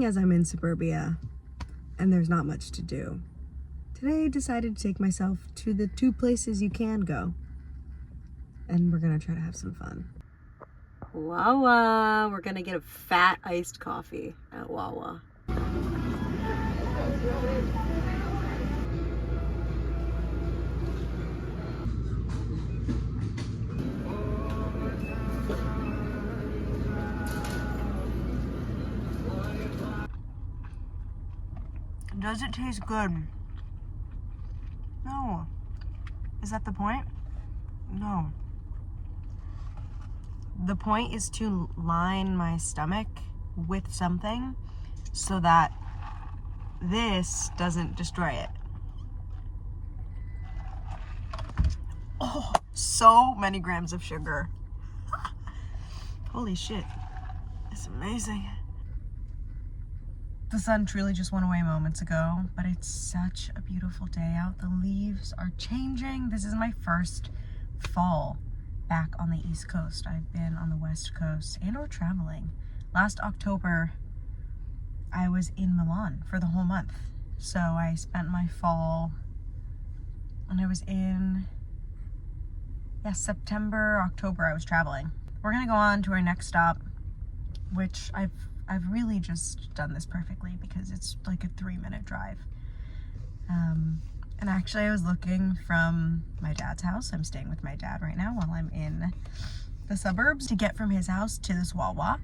as I'm in suburbia and there's not much to do, today I decided to take myself to the 2 places you can go. And we're gonna try to have some fun. Wawa! We're gonna get a fat iced coffee at Wawa. Does it taste good? No. Is that the point? No. The point is to line my stomach with something so that this doesn't destroy it. Oh, so many grams of sugar. Holy shit. It's amazing. The sun truly just went away moments ago, but it's such a beautiful day out. The leaves are changing. This is my first fall back on the East Coast. I've been on the West Coast and or traveling. Last October, I was in Milan for the whole month. So I spent my fall, and I was in, September, October I was traveling. We're gonna go on to our next stop, which I've really just done this perfectly because it's like a 3-minute drive. And actually I was looking from my dad's house. I'm staying with my dad right now while I'm in the suburbs. To get from his house to this Wawa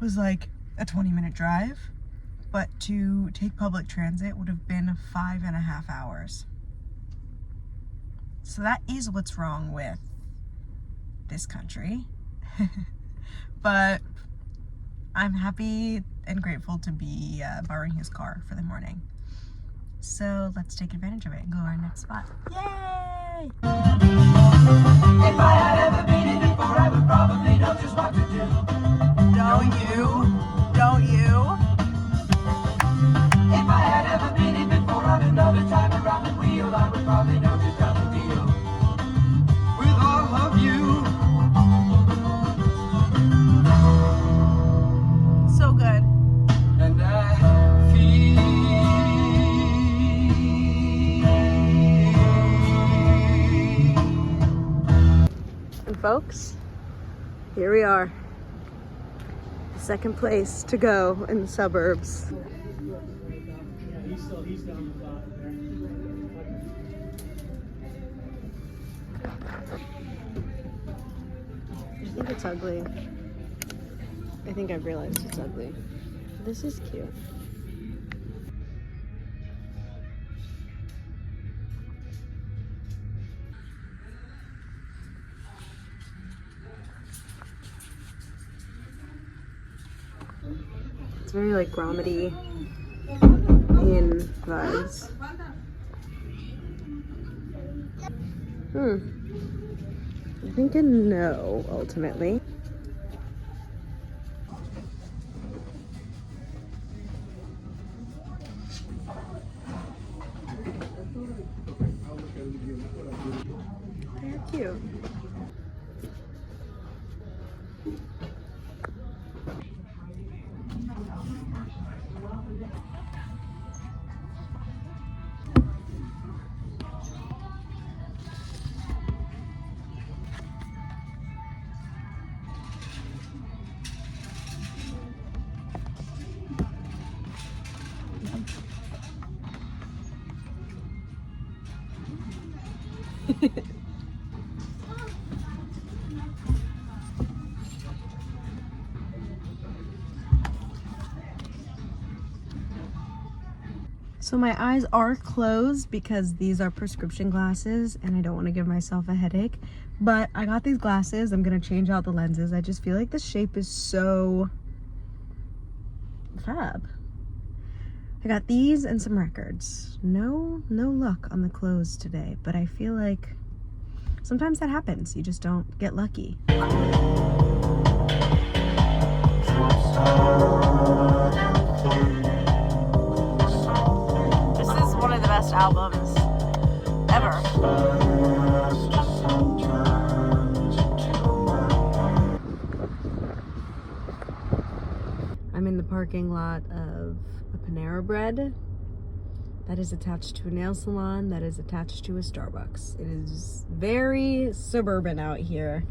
was like a 20-minute drive, but to take public transit would have been 5.5 hours. So that is what's wrong with this country. But I'm happy and grateful to be borrowing his car for the morning. So let's take advantage of it and go to our next spot. Yay! If I had ever been it before, I would probably know just what to do. Don't you? If I had ever been it before, on another time around the wheel, I would probably know just how to deal with all of you. So good. And I feel. And folks, here we are. The second place to go in the suburbs. He's down the bottom there. I think it's ugly. I think I've realized it's ugly. This is cute. It's very like gromedy in vibes. I think a no, ultimately. They're cute. So my eyes are closed because these are prescription glasses and I don't want to give myself a headache, but I got these glasses. I'm gonna change out the lenses. I just feel like the shape is so fab. I got these and some records. No luck on the clothes today, but I feel like sometimes that happens. You just don't get lucky. This is one of the best albums ever. I'm in the parking lot of Panera Bread that is attached to a nail salon that is attached to a Starbucks. It is very suburban out here.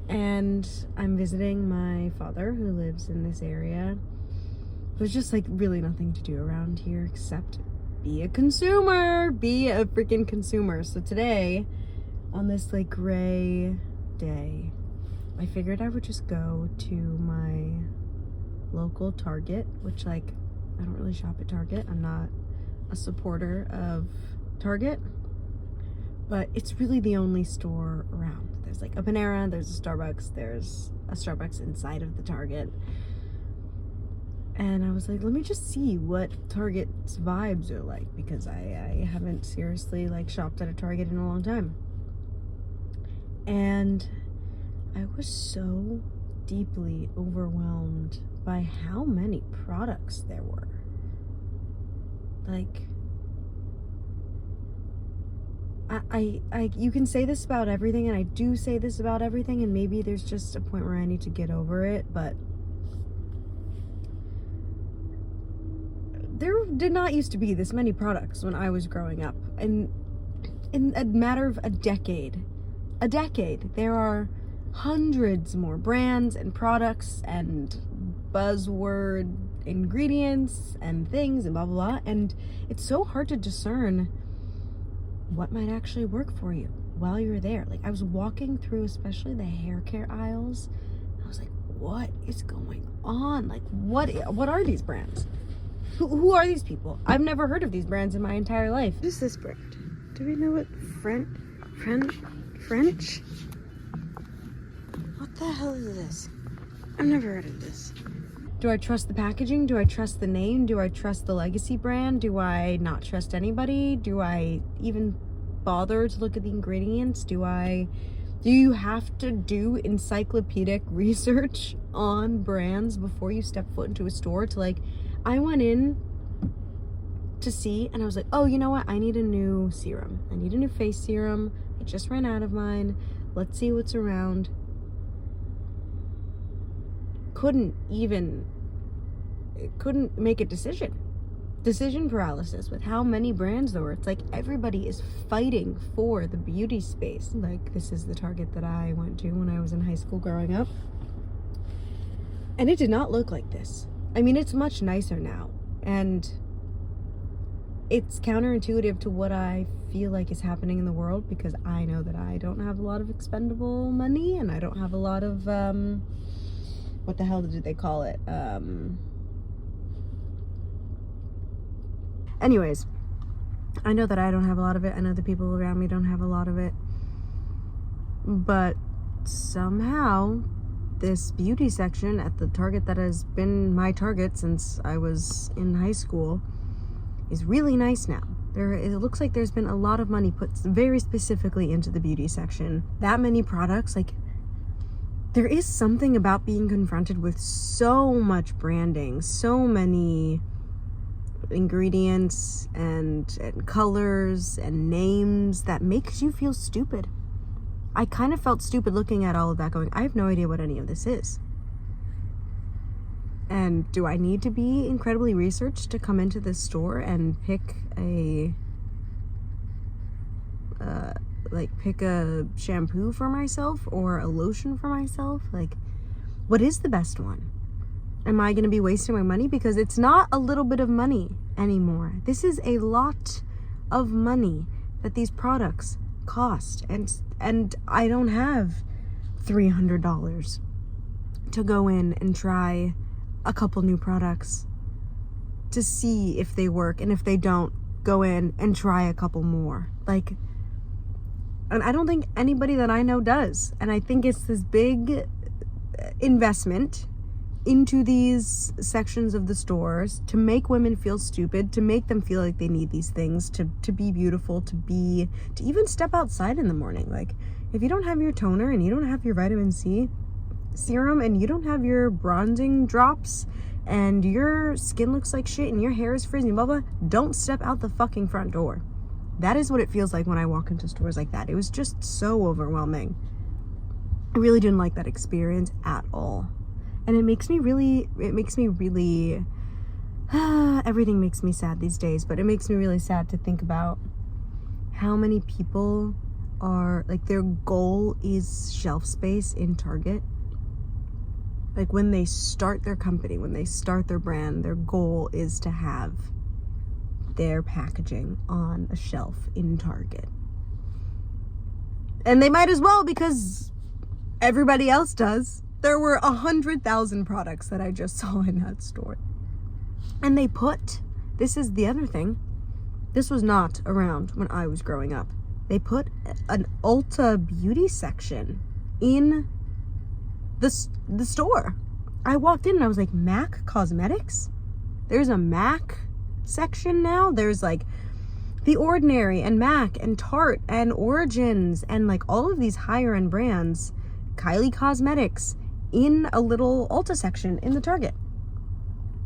And I'm visiting my father who lives in this area. There's just like really nothing to do around here except be a consumer, be a freaking consumer. So today, on this like gray day, I figured I would just go to my local Target, which like, I don't really shop at Target. I'm not a supporter of Target, but it's really the only store around. There's like a Panera, there's a Starbucks, there's a Starbucks inside of the Target. And I was like, let me just see what Target's vibes are like, because I haven't seriously like shopped at a Target in a long time. And I was so deeply overwhelmed by how many products there were. Like, you can say this about everything, and I do say this about everything, and maybe there's just a point where I need to get over it, but there did not used to be this many products when I was growing up. And in a matter of a decade, there are hundreds more brands and products and buzzword ingredients and things and blah blah blah, and it's so hard to discern what might actually work for you while you're there. Like, I was walking through especially the hair care aisles, I was like, what is going on? Like, what are these brands? Who are these people? I've never heard of these brands in my entire life. What is this brand? Do we know what French? What the hell is this? I've never heard of this. Do I trust the packaging? Do I trust the name? Do I trust the legacy brand? Do I not trust anybody? Do I even bother to look at the ingredients? Do you have to do encyclopedic research on brands before you step foot into a store to like, I went in to see and I was like, oh, you know what? I need a new serum. I need a new face serum. I just ran out of mine. Let's see what's around. Couldn't make a decision paralysis with how many brands there were. It's like everybody is fighting for the beauty space. Like, this is the Target that I went to when I was in high school growing up, and it did not look like this. I mean, it's much nicer now, and it's counterintuitive to what I feel like is happening in the world, because I know that I don't have a lot of expendable money, and I don't have a lot of what the hell did they call it? Anyways, I know that I don't have a lot of it. I know the people around me don't have a lot of it. But somehow, this beauty section at the Target that has been my Target since I was in high school is really nice now. It looks like there's been a lot of money put very specifically into the beauty section. That many products, like, there is something about being confronted with so much branding, so many ingredients and colors and names that makes you feel stupid. I kind of felt stupid looking at all of that going, I have no idea what any of this is. And do I need to be incredibly researched to come into this store and pick a shampoo for myself or a lotion for myself? Like, what is the best one? Am I going to be wasting my money? Because it's not a little bit of money anymore. This is a lot of money that these products cost. And I don't have $300 to go in and try a couple new products to see if they work. And if they don't, go in and try a couple more. Like, and I don't think anybody that I know does. And I think it's this big investment into these sections of the stores to make women feel stupid, to make them feel like they need these things to be beautiful, to even step outside in the morning. Like, if you don't have your toner and you don't have your vitamin C serum and you don't have your bronzing drops and your skin looks like shit and your hair is frizzy, blah blah, don't step out the fucking front door. That is what it feels like when I walk into stores like that. It was just so overwhelming. I really didn't like that experience at all. And it makes me really Everything makes me sad these days, but it makes me really sad to think about how many people are, like, their goal is shelf space in Target. Like, when they start their company, when they start their brand, their goal is to have their packaging on a shelf in Target. And they might as well, because everybody else does. There were 100,000 products that I just saw in that store. And they put, this is the other thing, this was not around when I was growing up. They put an Ulta beauty section in the store. I walked in and I was like, MAC Cosmetics? There's a MAC section now? There's like The Ordinary and MAC and Tarte and Origins and like all of these higher end brands, Kylie Cosmetics, in a little Ulta section in the Target.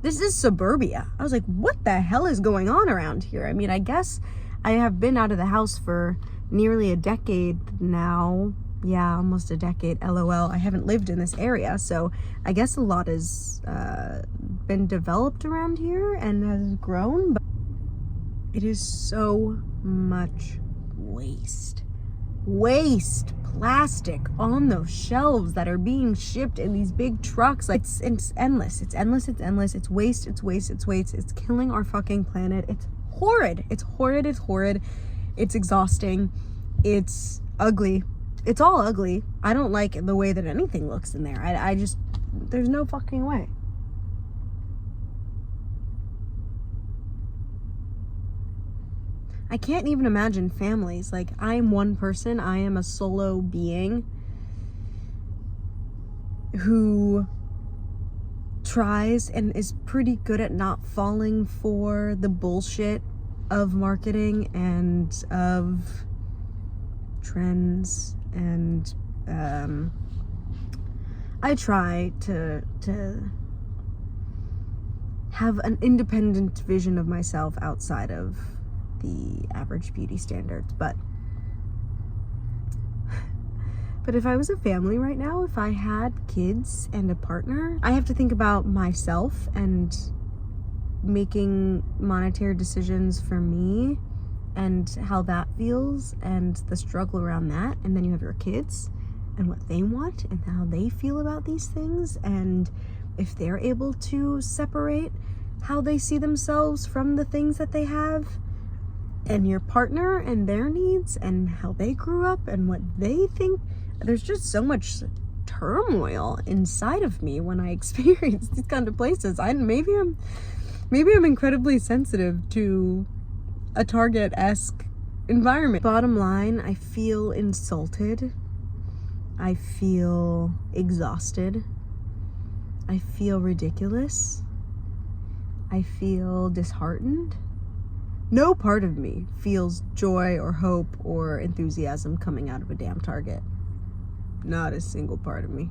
This is suburbia. I was like, what the hell is going on around here? I mean, I guess I have been out of the house for nearly a decade now. Yeah, almost a decade, LOL. I haven't lived in this area, so I guess a lot has been developed around here and has grown, but it is so much waste. Plastic on those shelves that are being shipped in these big trucks. Like, it's endless. It's waste. It's killing our fucking planet. It's horrid. It's exhausting. It's ugly. It's all ugly. I don't like the way that anything looks in there. I just, there's no fucking way. I can't even imagine families. Like, I am one person. I am a solo being who tries and is pretty good at not falling for the bullshit of marketing and of trends. And I try to have an independent vision of myself outside of the average beauty standards, but if I was a family right now, if I had kids and a partner, I have to think about myself and making monetary decisions for me and how that feels and the struggle around that. And then you have your kids and what they want and how they feel about these things, and if they're able to separate how they see themselves from the things that they have, and your partner and their needs and how they grew up and what they think. There's just so much turmoil inside of me when I experience these kind of places. Maybe I'm incredibly sensitive to a Target-esque environment. Bottom line, I feel insulted. I feel exhausted. I feel ridiculous. I feel disheartened. No part of me feels joy or hope or enthusiasm coming out of a damn Target. Not a single part of me.